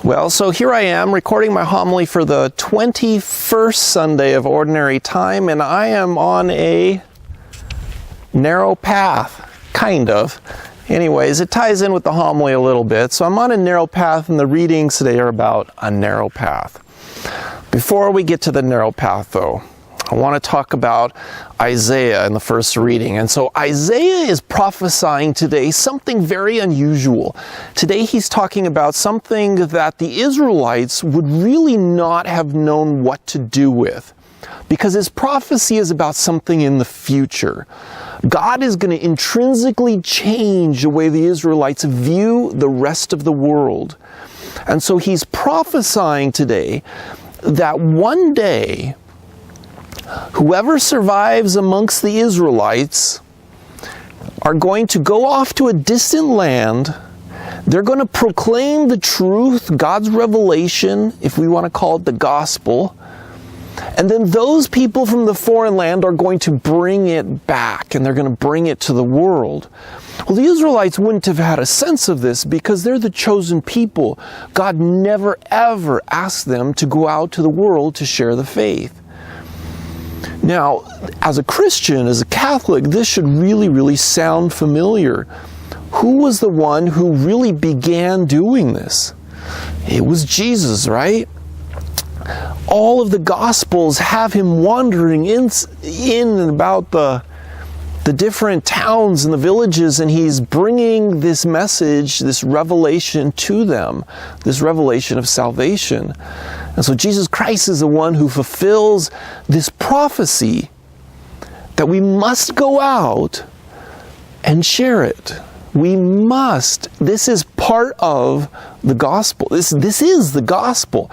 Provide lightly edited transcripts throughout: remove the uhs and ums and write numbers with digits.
Well, so here I am recording my homily for the 21st Sunday of Ordinary Time, and I am on a narrow path, kind of. Anyways, it ties in with the homily a little bit. So I'm on a narrow path, and the readings today are about a narrow path. Before we get to the narrow path, though, I want to talk about Isaiah in the first reading. And so Isaiah is prophesying today something very unusual. Today he's talking about something that the Israelites would really not have known what to do with, because his prophecy is about something in the future. God is going to intrinsically change the way the Israelites view the rest of the world. And so he's prophesying today that one day, whoever survives amongst the Israelites are going to go off to a distant land. They're going to proclaim the truth, God's revelation, if we want to call it the gospel. And then those people from the foreign land are going to bring it back, and they're going to bring it to the world. Well, the Israelites wouldn't have had a sense of this because they're the chosen people. God never ever asked them to go out to the world to share the faith. Now, as a Christian, as a Catholic, this should really sound familiar. Who was the one who really began doing this? It was Jesus, right? All of the Gospels have him wandering in and about the different towns and the villages, and he's bringing this message, this revelation to them, this revelation of salvation. And so Jesus Christ is the one who fulfills this prophecy that we must go out and share it. We must. This is part of the gospel. This is the gospel.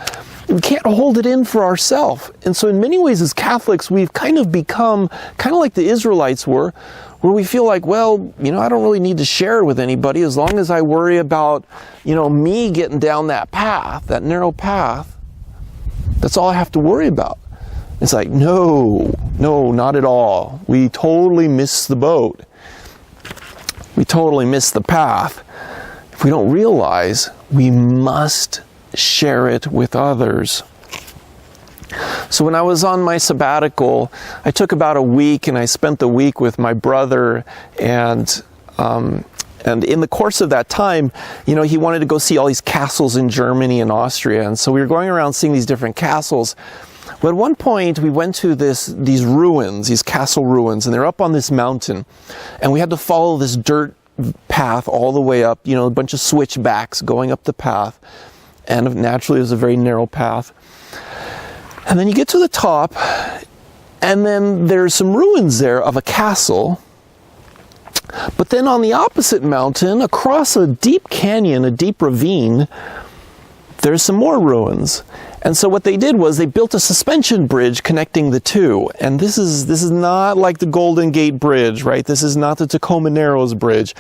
We can't hold it in for ourselves. And so in many ways as Catholics, we've kind of become kind of like the Israelites were, where we feel like, well, I don't really need to share it with anybody as long as I worry about, me getting down that path, that narrow path. That's all I have to worry about. It's like, no, not at all. We totally miss the boat. We totally miss the path. If we don't realize, we must share it with others. So when I was on my sabbatical, I took about a week, and I spent the week with my brother, and in the course of that time, he wanted to go see all these castles in Germany and Austria. And so we were going around seeing these different castles. But at one point, we went to these ruins, these castle ruins, and they're up on this mountain. And we had to follow this dirt path all the way up, a bunch of switchbacks going up the path. And naturally, it was a very narrow path. And then you get to the top, and then there's some ruins there of a castle. But then on the opposite mountain, across a deep canyon, a deep ravine, there's some more ruins. And so what they did was they built a suspension bridge connecting the two. And this is not like the Golden Gate Bridge, right? This is not the Tacoma Narrows Bridge.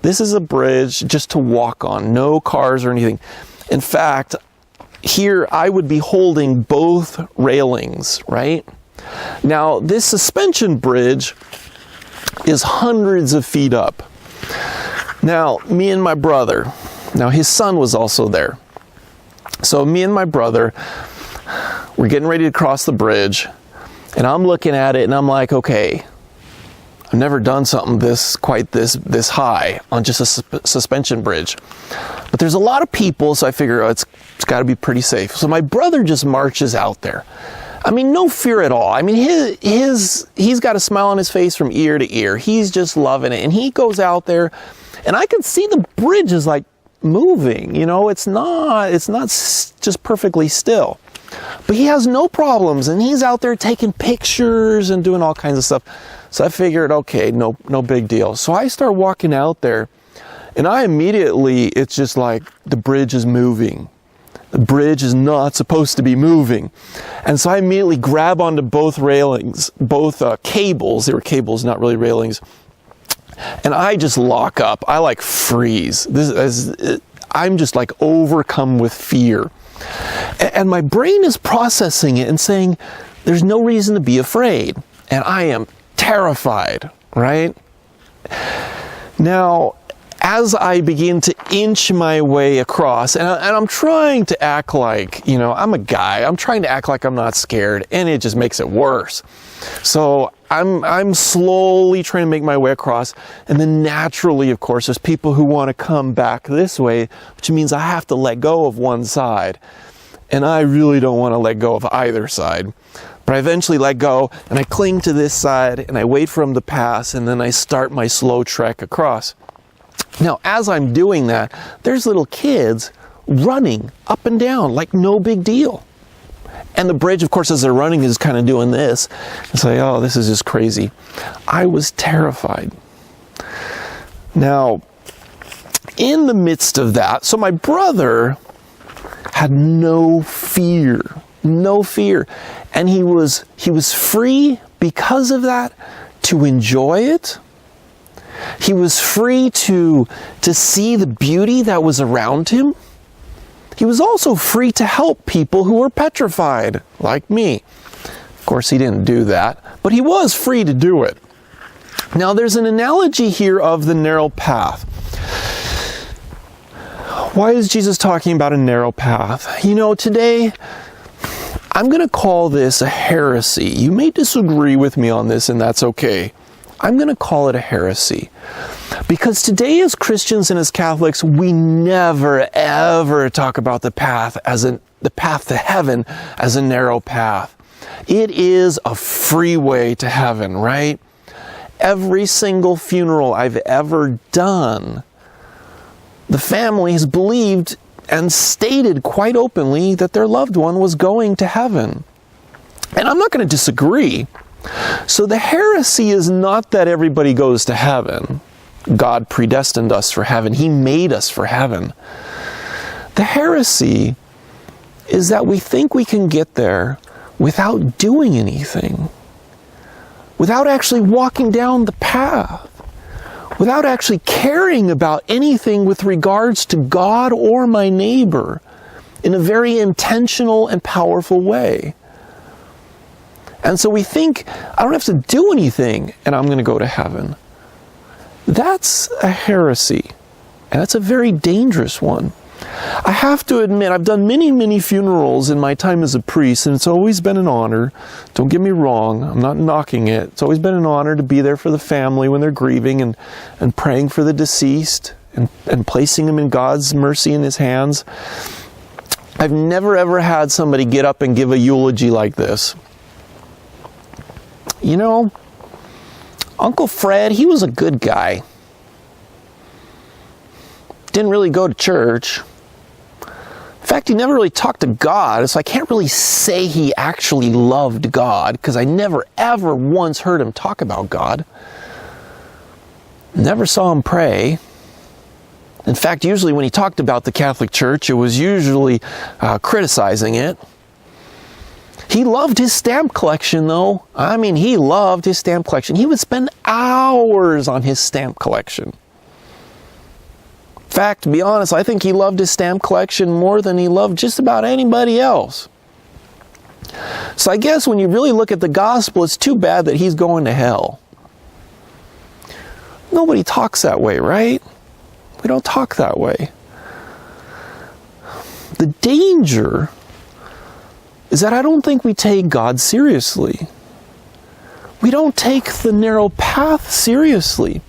This is a bridge just to walk on, no cars or anything. In fact, here I would be holding both railings, right? Now, this suspension bridge is hundreds of feet up. Now, me and my brother, now his son was also there. So me and my brother, we're getting ready to cross the bridge, and I'm looking at it and I'm like, okay, I've never done something this high on just a suspension bridge. But there's a lot of people, so I figure it's got to be pretty safe. So my brother just marches out there. I mean, no fear at all. I mean, he's got a smile on his face from ear to ear. He's just loving it. And he goes out there, and I can see the bridge is like moving. It's not just perfectly still. But he has no problems, and he's out there taking pictures and doing all kinds of stuff. So I figured, okay, no big deal. So I start walking out there, and it's just like the bridge is moving. The bridge is not supposed to be moving. And so I immediately grab onto both railings, both cables. They were cables, not really railings. And I just lock up. I freeze. I'm just overcome with fear. And my brain is processing it and saying, there's no reason to be afraid. And I am terrified, right? Now, as I begin to inch my way across, and I'm trying to act like, I'm a guy, I'm trying to act like I'm not scared, and it just makes it worse. So I'm slowly trying to make my way across, and then naturally, of course, there's people who want to come back this way, which means I have to let go of one side. And I really don't want to let go of either side. But I eventually let go, and I cling to this side, and I wait for him to pass, and then I start my slow trek across. Now, as I'm doing that, there's little kids running up and down like no big deal. And the bridge, of course, as they're running is kind of doing this. It's like, oh, this is just crazy. I was terrified. Now, in the midst of that, so my brother had no fear. And he was free because of that to enjoy it. He was free to see the beauty that was around him. He was also free to help people who were petrified, like me. Of course, he didn't do that, but he was free to do it. Now, there's an analogy here of the narrow path. Why is Jesus talking about a narrow path? Today, I'm going to call this a heresy. You may disagree with me on this, and that's okay. I'm going to call it a heresy. Because today as Christians and as Catholics, we never, ever talk about the path to heaven as a narrow path. It is a freeway to heaven, right? Every single funeral I've ever done, the family has believed and stated quite openly that their loved one was going to heaven. And I'm not going to disagree. So the heresy is not that everybody goes to heaven. God predestined us for heaven. He made us for heaven. The heresy is that we think we can get there without doing anything, without actually walking down the path, without actually caring about anything with regards to God or my neighbor in a very intentional and powerful way. And so we think, I don't have to do anything and I'm going to go to heaven. That's a heresy. And that's a very dangerous one. I have to admit, I've done many, many funerals in my time as a priest, and it's always been an honor. Don't get me wrong, I'm not knocking it. It's always been an honor to be there for the family when they're grieving and praying for the deceased and placing them in God's mercy in His hands. I've never ever had somebody get up and give a eulogy like this. Uncle Fred, he was a good guy. Didn't really go to church. In fact, he never really talked to God, so I can't really say he actually loved God, because I never ever once heard him talk about God. Never saw him pray. In fact, usually when he talked about the Catholic Church, it was usually criticizing it. He loved his stamp collection, though. He loved his stamp collection. He would spend hours on his stamp collection. In fact, to be honest, I think he loved his stamp collection more than he loved just about anybody else. So I guess when you really look at the gospel, it's too bad that he's going to hell. Nobody talks that way, right? We don't talk that way. The danger is that I don't think we take God seriously. We don't take the narrow path seriously.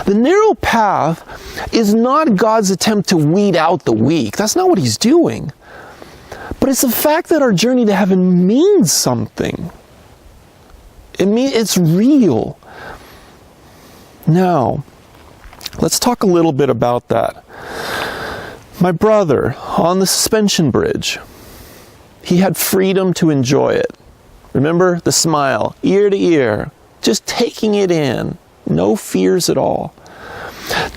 The narrow path is not God's attempt to weed out the weak. That's not what He's doing. But it's the fact that our journey to heaven means something. It's real. Now, let's talk a little bit about that. My brother, on the suspension bridge, he had freedom to enjoy it. Remember the smile, ear to ear, just taking it in, no fears at all.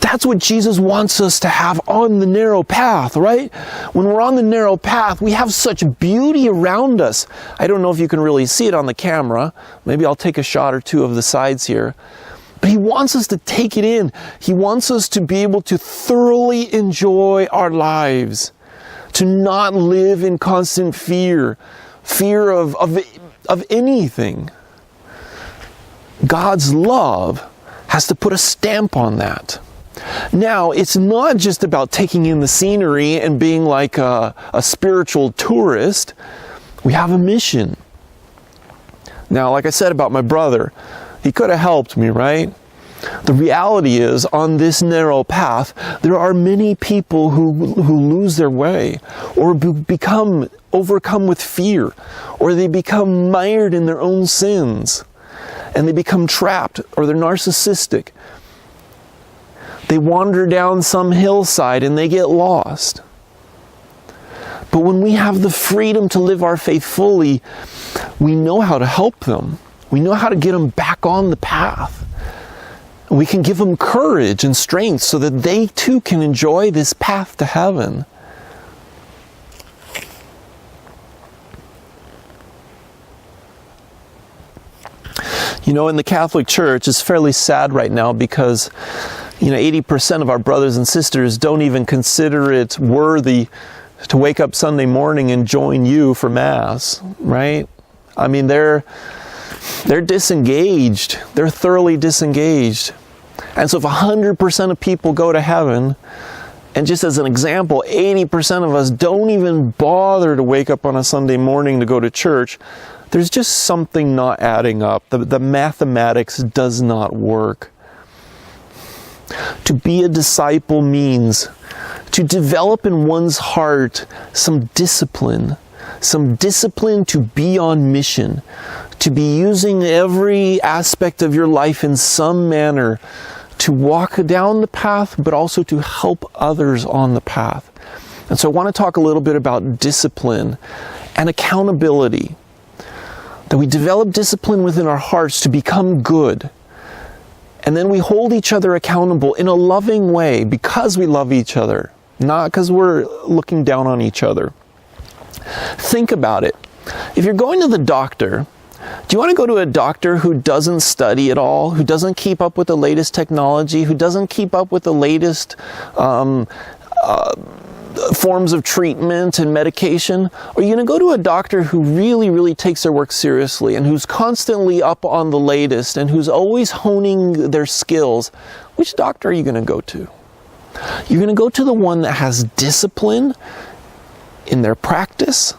That's what Jesus wants us to have on the narrow path, right? When we're on the narrow path, we have such beauty around us. I don't know if you can really see it on the camera. Maybe I'll take a shot or two of the sides here. But He wants us to take it in. He wants us to be able to thoroughly enjoy our lives, to not live in constant fear of anything. God's love has to put a stamp on that. Now, it's not just about taking in the scenery and being like a spiritual tourist. We have a mission. Now, like I said about my brother, he could have helped me, right? The reality is, on this narrow path, there are many people who lose their way, or become overcome with fear, or they become mired in their own sins, and they become trapped, or they're narcissistic. They wander down some hillside and they get lost. But when we have the freedom to live our faith fully, we know how to help them. We know how to get them back on the path. And we can give them courage and strength so that they too can enjoy this path to heaven. You know, in the Catholic Church, it's fairly sad right now because 80% of our brothers and sisters don't even consider it worthy to wake up Sunday morning and join you for Mass, right? I mean, they're disengaged. They're thoroughly disengaged. And so if 100% of people go to heaven, and just as an example, 80% of us don't even bother to wake up on a Sunday morning to go to church, there's just something not adding up. The mathematics does not work. To be a disciple means to develop in one's heart some discipline to be on mission, to be using every aspect of your life in some manner to walk down the path, but also to help others on the path. And so I want to talk a little bit about discipline and accountability, that we develop discipline within our hearts to become good. And then we hold each other accountable in a loving way because we love each other, not because we're looking down on each other. Think about it. If you're going to the doctor, do you want to go to a doctor who doesn't study at all, who doesn't keep up with the latest technology, who doesn't keep up with the latest forms of treatment and medication? Or are you going to go to a doctor who really, really takes their work seriously and who's constantly up on the latest and who's always honing their skills? Which doctor are you going to go to? You're going to go to the one that has discipline in their practice.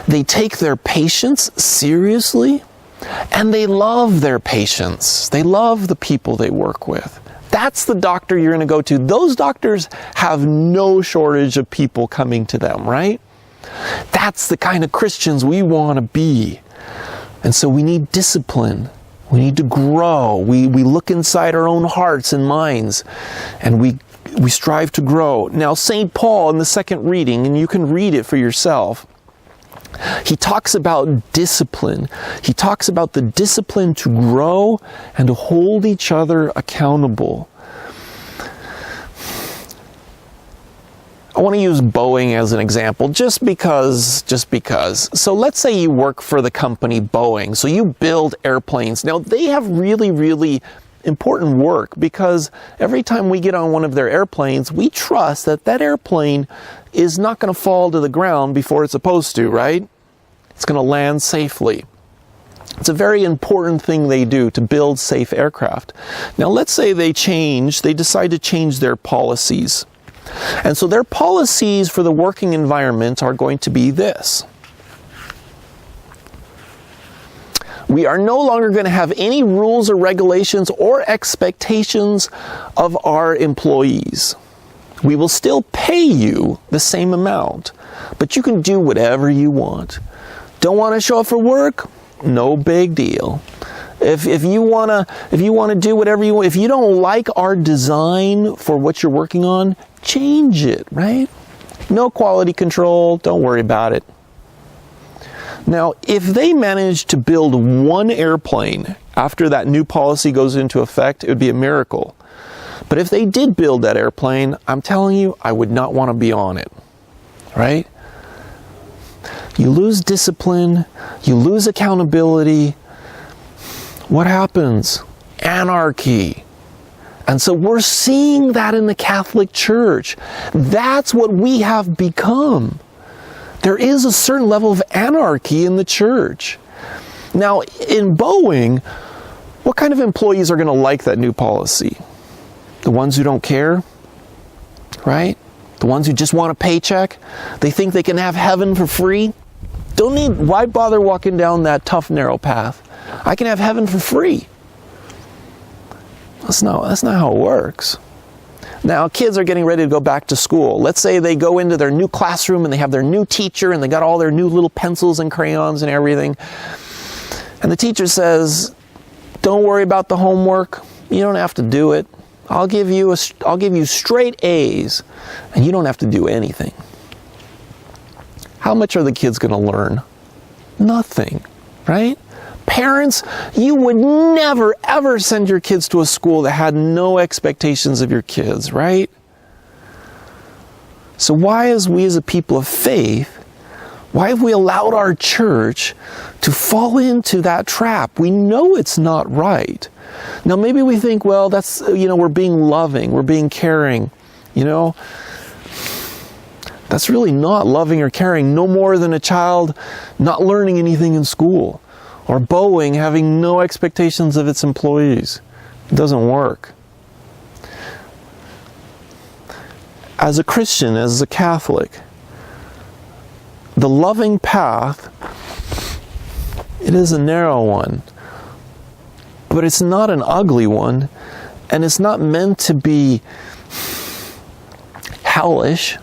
They take their patients seriously, and they love their patients. They love the people they work with. That's the doctor you're going to go to. Those doctors have no shortage of people coming to them, right? That's the kind of Christians we want to be. And so we need discipline. We need to grow. We look inside our own hearts and minds, and we strive to grow. Now, St. Paul in the second reading, and you can read it for yourself, he talks about discipline. He talks about the discipline to grow and to hold each other accountable. I want to use Boeing as an example just because. So let's say you work for the company Boeing. So you build airplanes. Now they have really, really important work because every time we get on one of their airplanes, we trust that that airplane is not going to fall to the ground before it's supposed to, right? It's going to land safely. It's a very important thing they do to build safe aircraft. Now let's say they decide to change their policies. And so their policies for the working environment are going to be this. We are no longer going to have any rules or regulations or expectations of our employees. We will still pay you the same amount, but you can do whatever you want. Don't want to show up for work? No big deal. If you want to do whatever you want, if you don't like our design for what you're working on, change it, right? No quality control, don't worry about it. Now, if they manage to build one airplane after that new policy goes into effect, it would be a miracle. But if they did build that airplane, I'm telling you, I would not want to be on it, right? You lose discipline, you lose accountability. What happens? Anarchy. And so we're seeing that in the Catholic Church. That's what we have become. There is a certain level of anarchy in the church. Now, in Boeing, what kind of employees are going to like that new policy? The ones who don't care, right? The ones who just want a paycheck. They think they can have heaven for free. Why bother walking down that tough, narrow path? I can have heaven for free. That's not how it works. Now, kids are getting ready to go back to school. Let's say they go into their new classroom and they have their new teacher and they got all their new little pencils and crayons and everything. And the teacher says, don't worry about the homework. You don't have to do it. I'll give you straight A's and you don't have to do anything. How much are the kids going to learn? Nothing, right? Parents, you would never, ever send your kids to a school that had no expectations of your kids, right? So why, as we as a people of faith, why have we allowed our church to fall into that trap? We know it's not right. Now maybe we think, well, that's, we're being loving, we're being caring, That's really not loving or caring, no more than a child not learning anything in school, or Boeing having no expectations of its employees. It doesn't work. As a Christian, as a Catholic, the loving path, it is a narrow one, but it's not an ugly one, and it's not meant to be hellish.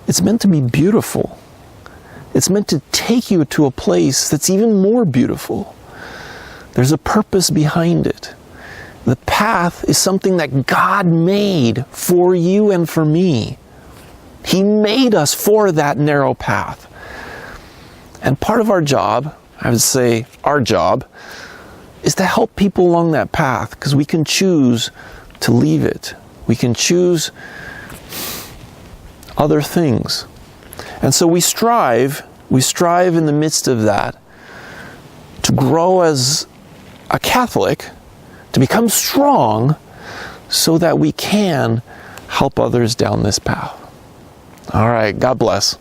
It's meant to be beautiful. It's meant to take you to a place that's even more beautiful. There's a purpose behind it. The path is something that God made for you and for me. He made us for that narrow path. And part of our job, I would say our job, is to help people along that path, because we can choose to leave it. We can choose other things. And so we strive in the midst of that to grow as a Catholic, to become strong so that we can help others down this path. All right, God bless.